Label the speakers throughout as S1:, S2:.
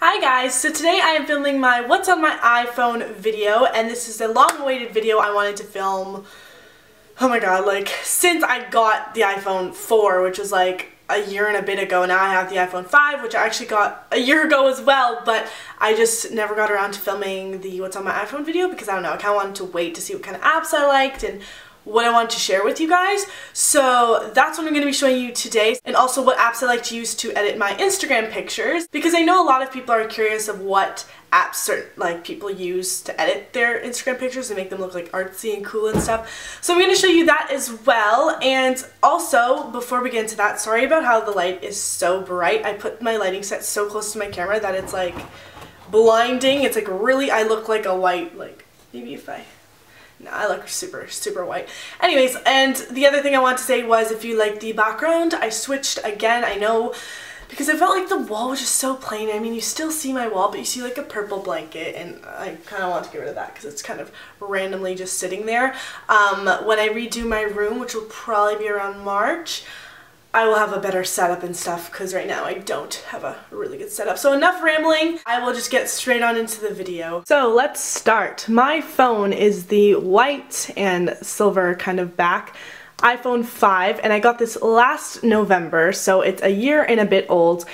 S1: Hi guys, so today I am filming my what's on my iPhone video, and this is a long-awaited video I wanted to film, oh my god, like since I got the iPhone 4, which was like a year and a bit ago. Now I have the iPhone 5, which I actually got a year ago as well, but I just never got around to filming the what's on my iPhone video because I don't know, I kind of wanted to wait to see what kind of apps I liked and what I wanted to share with you guys. So that's what I'm going to be showing you today, and also what apps I like to use to edit my Instagram pictures, because I know a lot of people are curious of what apps certain people use to edit their Instagram pictures and make them look like artsy and cool and stuff. So I'm going to show you that as well. And also, before we get into that, sorry about how the light is so bright. I put my lighting set so close to my camera that it's like blinding. It's like really, I look like a white, like maybe if I... No, I look super white. Anyways, and the other thing I want to say was, if you like the background, I switched again, I know, because I felt like the wall was just so plain. I mean, you still see my wall, but you see like a purple blanket, and I kind of want to get rid of that because it's kind of randomly just sitting there. When I redo my room, which will probably be around March, I will have a better setup and stuff, because right now I don't have a really good setup. So enough rambling, I will just get straight on into the video. So let's start. My phone is the white and silver kind of back iPhone 5, and I got this last November, so it's a year and a bit old.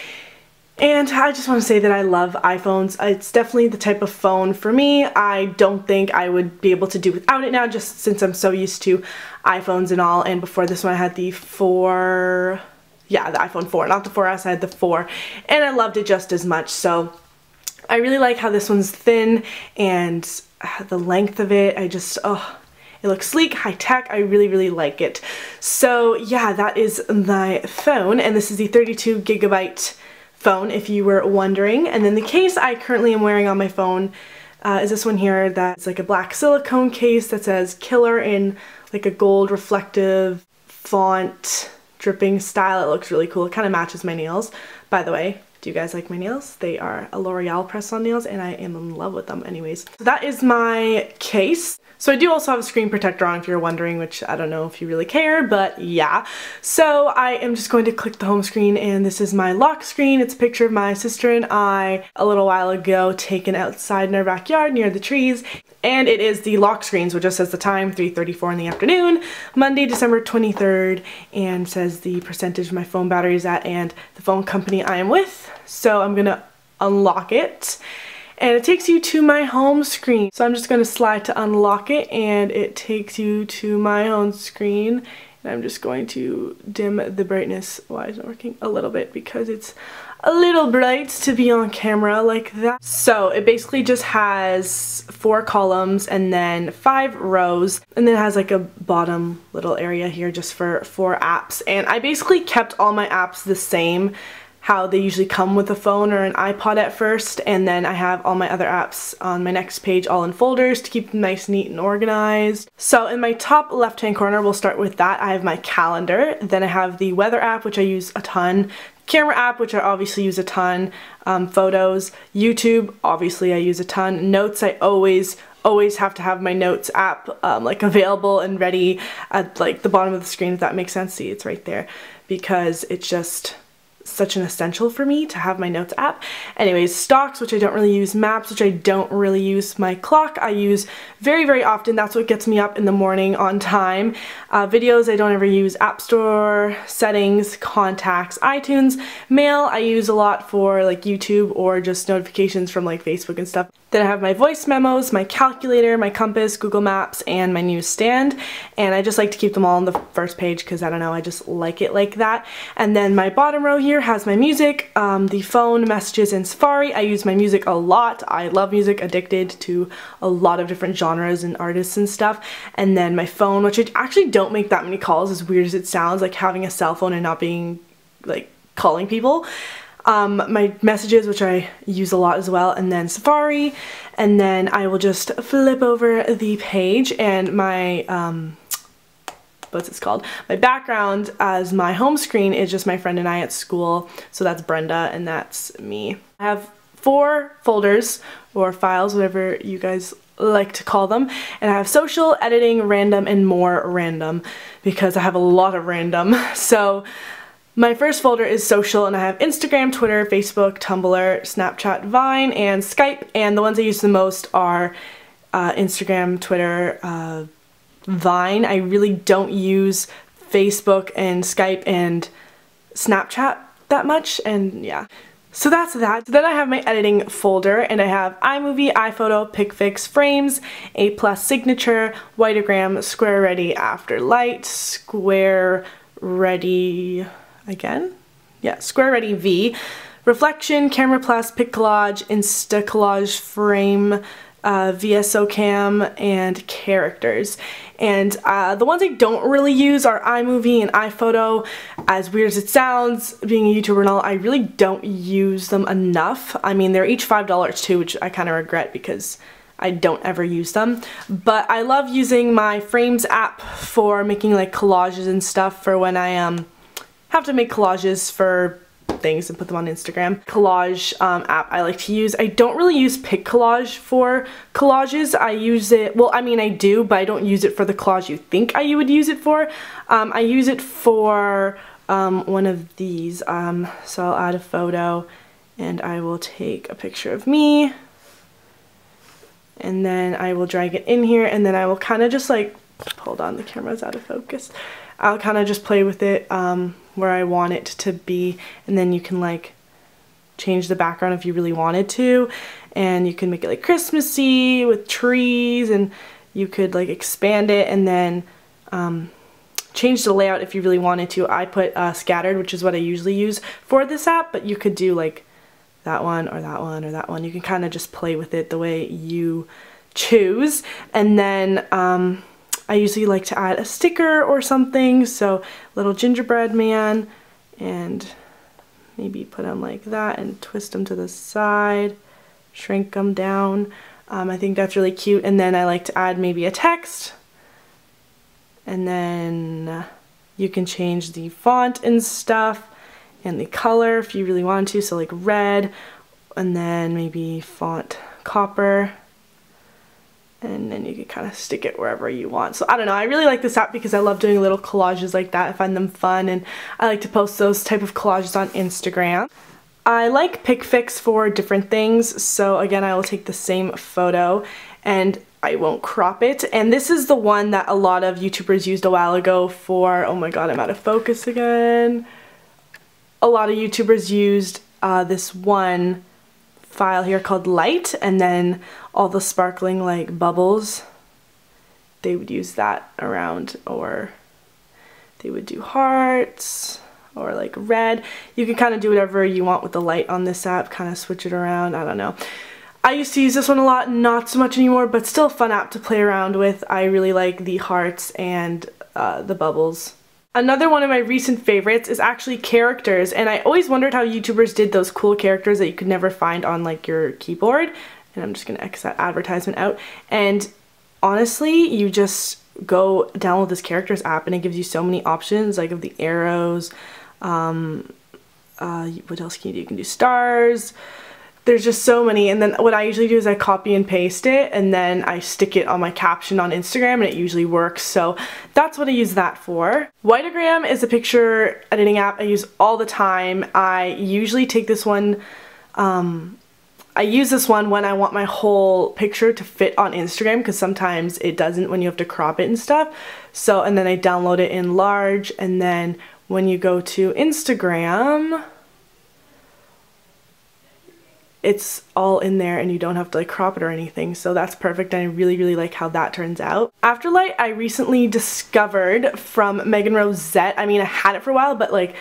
S1: And I just want to say that I love iPhones. It's definitely the type of phone for me. I don't think I would be able to do without it now, just since I'm so used to iPhones and all. And before this one I had the 4, yeah, the iPhone 4, not the 4S, I had the 4. And I loved it just as much. So I really like how this one's thin and the length of it. I just, oh, it looks sleek, high tech. I really like it. So yeah, that is my phone, and this is the 32 gigabyte phone, if you were wondering. And then the case I currently am wearing on my phone is this one here. That's like a black silicone case that says Killer in like a gold reflective font dripping style. It looks really cool. It kind of matches my nails, by the way. Do you guys like my nails? They are a L'Oreal press-on nails, and I am in love with them anyways. So that is my case. So I do also have a screen protector on, if you're wondering, which I don't know if you really care, but yeah. So I am just going to click the home screen, and this is my lock screen. It's a picture of my sister and I a little while ago, taken outside in our backyard near the trees. And it is the lock screen, so it just says the time, 3:34 in the afternoon, Monday, December 23rd, and says the percentage my phone battery is at and the phone company I am with. So I'm gonna unlock it, and it takes you to my home screen. So I'm just gonna slide to unlock it, and it takes you to my home screen. And I'm just going to dim the brightness. Why is it working? A little bit, because it's a little bright to be on camera like that. So it basically just has 4 columns and then 5 rows, and then it has like a bottom little area here just for 4 apps. And I basically kept all my apps the same, how they usually come with a phone or an iPod at first, and then I have all my other apps on my next page all in folders to keep them nice, neat, and organized. So in my top left hand corner, we'll start with that, I have my calendar. Then I have the weather app, which I use a ton, camera app, which I obviously use a ton, photos, YouTube, obviously I use a ton, notes, I always have to have my notes app like available and ready at like the bottom of the screen, if that makes sense. See, it's right there, because it's just such an essential for me to have my notes app. Anyways, stocks, which I don't really use, maps, which I don't really use, my clock I use very often. That's what gets me up in the morning on time. Videos I don't ever use, app store, settings, contacts, iTunes, mail I use a lot for like YouTube or just notifications from like Facebook and stuff. Then I have my voice memos, my calculator, my compass, Google Maps, and my newsstand. And I just like to keep them all on the first page because I don't know, I just like it like that. And then my bottom row here has my music, the phone, messages, and Safari. I use my music a lot. I love music, addicted to a lot of different genres and artists and stuff. And then my phone, which I actually don't make that many calls, as weird as it sounds, like having a cell phone and not being like calling people. My messages, which I use a lot as well, and then Safari, and then I will just flip over the page, and my what's it called? My background as my home screen is just my friend and I at school, so that's Brenda and that's me. I have 4 folders or files, whatever you guys like to call them, and I have social, editing, random, and more random, because I have a lot of random. So My first folder is social, and I have Instagram, Twitter, Facebook, Tumblr, Snapchat, Vine, and Skype, and the ones I use the most are Instagram, Twitter, Vine. I really don't use Facebook and Skype and Snapchat that much, and yeah. So that's that. Then I have my editing folder, and I have iMovie, iPhoto, PicFix, Frames, A+ Signature, Whiteogram, Square Ready, After Light, Square Ready again? Yeah, Square Ready V, Reflection, Camera Plus, Pic Collage, Insta Collage, Frame, VSO Cam, and Characters. And the ones I don't really use are iMovie and iPhoto. As weird as it sounds, being a YouTuber and all, I really don't use them enough. I mean, they're each $5 too, which I kind of regret because I don't ever use them. But I love using my Frames app for making like collages and stuff for when I have to make collages for things and put them on Instagram. Collage app I like to use. I don't really use Pic Collage for collages. I use it, well, I mean I do, but I don't use it for the collage you think you would use it for. I use it for one of these. So I'll add a photo and I will take a picture of me, and then I will drag it in here, and then I will kind of just like, hold on, the camera's out of focus. I'll kind of just play with it where I want it to be, and then you can like change the background if you really wanted to, and you can make it like Christmassy with trees, and you could like expand it and then change the layout if you really wanted to. I put scattered, which is what I usually use for this app, but you could do like that one or that one or that one. You can kind of just play with it the way you choose. And then I usually like to add a sticker or something, so little gingerbread man, and maybe put them like that and twist them to the side, shrink them down. I think that's really cute. And then I like to add maybe a text, and then you can change the font and stuff and the color if you really want to, so like red, and then maybe font copper. And then you can kind of stick it wherever you want. So I don't know, I really like this app because I love doing little collages like that. I find them fun, and I like to post those type of collages on Instagram. I like PicFix for different things, so again I will take the same photo and I won't crop it. And this is the one that a lot of YouTubers used a while ago for, oh my god, I'm out of focus again. A lot of YouTubers used this one file here called Light, and then all the sparkling like bubbles, they would use that around, or they would do hearts or like red. You can kind of do whatever you want with the light on this app, kind of switch it around. I don't know. I used to use this one a lot, not so much anymore, but still a fun app to play around with. I really like the hearts and the bubbles. Another one of my recent favorites is actually Characters, and I always wondered how YouTubers did those cool characters that you could never find on like your keyboard. And I'm just gonna X that advertisement out. And honestly, you just go download this Characters app and it gives you so many options, like of the arrows. What else can you do? You can do stars. There's just so many. And then what I usually do is I copy and paste it, and then I stick it on my caption on Instagram, and it usually works. So that's what I use that for. Whiteogram is a picture editing app I use all the time. I usually take this one, I use this one when I want my whole picture to fit on Instagram, because sometimes it doesn't when you have to crop it and stuff. So, and then I download it in large, and then when you go to Instagram, it's all in there and you don't have to like crop it or anything, so that's perfect, and I really like how that turns out. Afterlight I recently discovered from Megan Rosette. I mean, I had it for a while, but like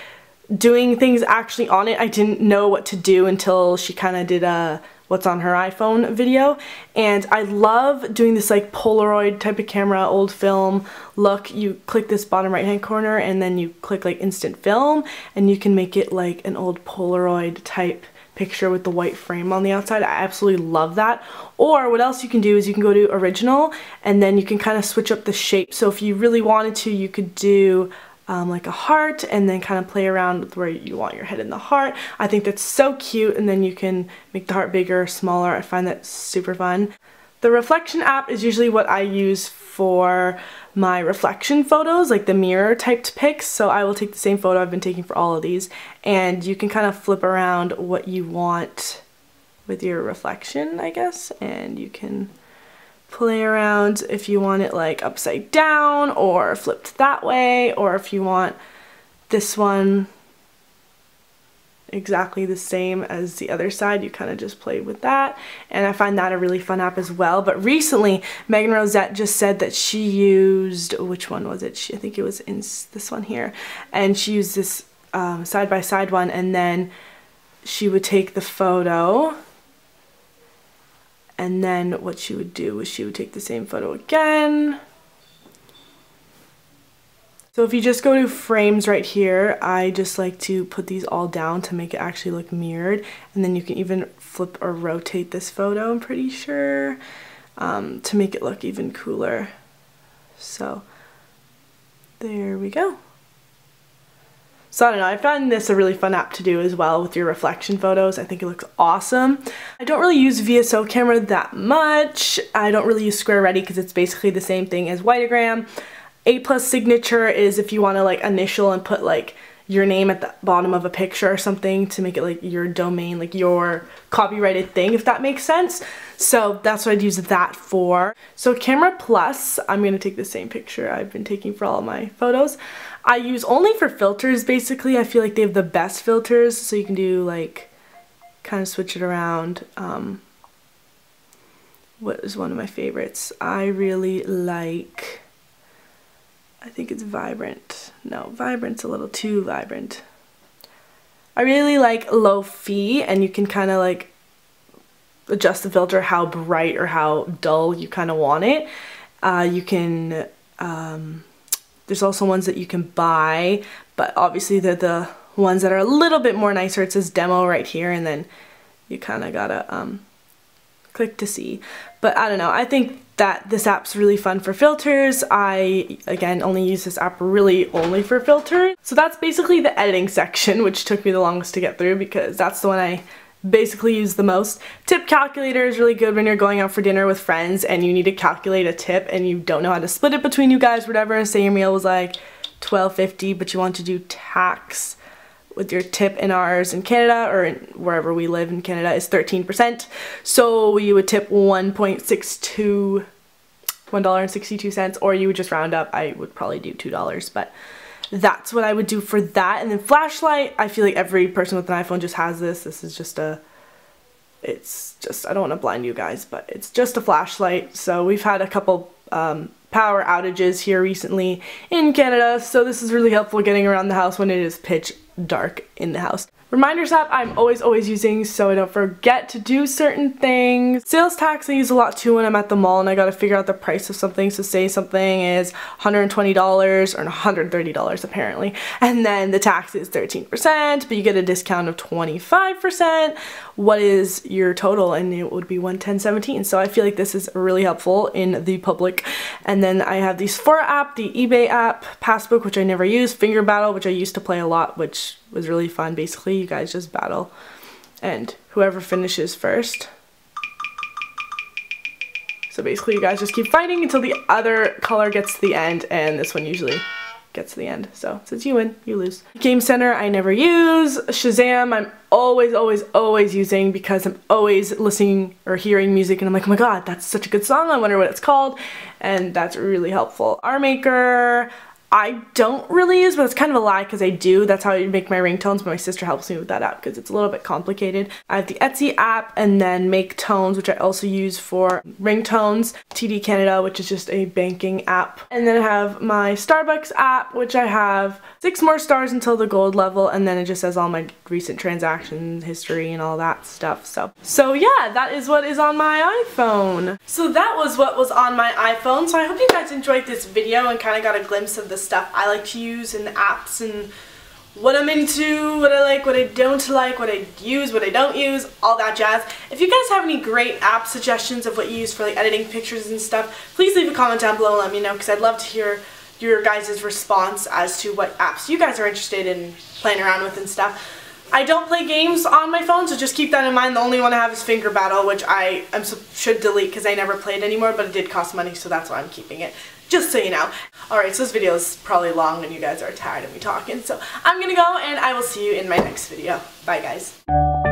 S1: doing things actually on it, I didn't know what to do until she kind of did a what's on her iPhone video. And I love doing this like Polaroid type of camera, old film look. You click this bottom right hand corner and then you click like instant film, and you can make it like an old Polaroid type picture with the white frame on the outside. I absolutely love that. Or what else you can do is you can go to original, and then you can kind of switch up the shape. So if you really wanted to, you could do like a heart, and then kind of play around with where you want your head in the heart. I think that's so cute, and then you can make the heart bigger or smaller. I find that super fun. The reflection app is usually what I use for my reflection photos, like the mirror typed pics. So I will take the same photo I've been taking for all of these, and you can kind of flip around what you want with your reflection, I guess, and you can play around if you want it like upside down or flipped that way, or if you want this one exactly the same as the other side, you kind of just play with that. And I find that a really fun app as well. But recently Megan Rosette just said that she used, which one was it? I think it was in this one here, and she used this side-by-side one, and then she would take the photo, and then what she would do was she would take the same photo again. So if you just go to frames right here, I just like to put these all down to make it actually look mirrored. And then you can even flip or rotate this photo, I'm pretty sure, to make it look even cooler. So there we go. So I don't know, I found this a really fun app to do as well with your reflection photos. I think it looks awesome. I don't really use VSO camera that much. I don't really use Square Ready because it's basically the same thing as Vitagram. A+ signature is if you want to like initial and put like your name at the bottom of a picture or something to make it like your domain, like your copyrighted thing, if that makes sense. So that's what I'd use that for. So Camera Plus, I'm going to take the same picture I've been taking for all of my photos. I use only for filters basically. I feel like they have the best filters, so you can do like kind of switch it around. What is one of my favorites? I really like, I think it's Vibrant. No, Vibrant's a little too vibrant. I really like Low Fi, and you can kind of like adjust the filter how bright or how dull you kind of want it. You can, there's also ones that you can buy, but obviously they're the ones that are a little bit more nicer. It says demo right here, and then you kind of gotta click to see. But I don't know, I think that this app's really fun for filters. I, again, only use this app really only for filters. So that's basically the editing section, which took me the longest to get through because that's the one I basically use the most. Tip calculator is really good when you're going out for dinner with friends and you need to calculate a tip and you don't know how to split it between you guys, whatever. Say your meal was like $12.50, but you want to do tax with your tip in ours in Canada, or in wherever we live in Canada, is 13%. So you would tip $1.62, or you would just round up. I would probably do $2, but that's what I would do for that. And then flashlight, I feel like every person with an iPhone just has this. This is just a, it's just, I don't want to blind you guys, but it's just a flashlight. So we've had a couple power outages here recently in Canada, so this is really helpful getting around the house when it is pitch dark in the house. Reminders app I'm always using so I don't forget to do certain things. Sales tax I use a lot too when I'm at the mall and I gotta figure out the price of something. So say something is $120 or $130 apparently, and then the tax is 13%, but you get a discount of 25%. What is your total? And it would be $110.17. So I feel like this is really helpful in the public. And then I have the Sephora app, the eBay app, Passbook, which I never use, Finger Battle, which I used to play a lot, which was really fun. Basically, you guys just battle, and whoever finishes first. So basically, you guys just keep fighting until the other color gets to the end, and this one usually gets to the end. So since you win, you lose. Game Center I never use. Shazam I'm always using because I'm always listening or hearing music and I'm like, oh my god, that's such a good song, I wonder what it's called, and that's really helpful. R-Maker I don't really use, but it's kind of a lie because I do. That's how I make my ringtones, but my sister helps me with that app because it's a little bit complicated. I have the Etsy app, and then Make Tones, which I also use for ringtones. TD Canada, which is just a banking app. And then I have my Starbucks app, which I have 6 more stars until the gold level, and then it just says all my recent transaction history and all that stuff. So yeah, that is what is on my iPhone. So that was what was on my iPhone. So I hope you guys enjoyed this video and kind of got a glimpse of the stuff I like to use in the apps and what I'm into, what I like, what I don't like, what I use, what I don't use, all that jazz. If you guys have any great app suggestions of what you use for like editing pictures and stuff, please leave a comment down below and let me know because I'd love to hear your guys' response as to what apps you guys are interested in playing around with and stuff. I don't play games on my phone, so just keep that in mind. The only one I have is Finger Battle, which I should delete because I never played anymore, but it did cost money, so that's why I'm keeping it. Just so you know. Alright, so this video is probably long and you guys are tired of me talking, so I'm gonna go and I will see you in my next video. Bye guys.